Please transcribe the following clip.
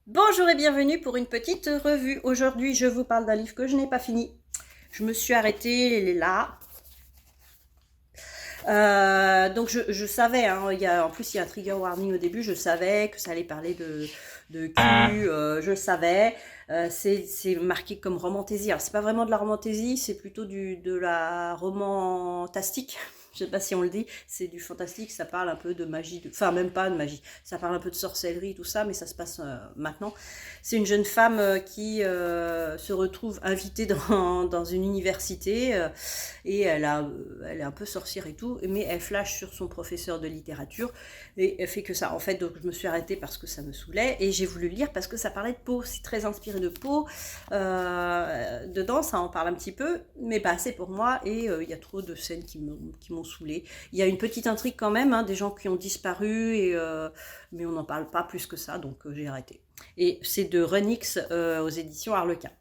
Bonjour et bienvenue pour une petite revue. Aujourd'hui, je vous parle d'un livre que je n'ai pas fini. Je me suis arrêtée là. Donc je savais, hein, en plus il y a un trigger warning au début, je savais que ça allait parler de cul, je savais. C'est marqué comme romantasy. Alors c'est pas vraiment de la romantasy, c'est plutôt de la romantastique. Je sais pas si on le dit, c'est du fantastique, ça parle un peu de magie, enfin même pas de magie, ça parle un peu de sorcellerie, tout ça, mais ça se passe maintenant. C'est une jeune femme qui se retrouve invitée dans une université et elle est un peu sorcière et tout, mais elle flash sur son professeur de littérature et elle fait que ça. En fait, donc je me suis arrêtée parce que ça me saoulait et j'ai voulu le lire parce que ça parlait de peau, c'est très inspiré de peau. Dedans, ça en parle un petit peu, mais pas assez pour moi et il y a trop de scènes qui m'ont saoulée. Il y a une petite intrigue quand même, hein, des gens qui ont disparu, mais on n'en parle pas plus que ça, donc j'ai arrêté. Et c'est de Renix aux éditions Harlequin.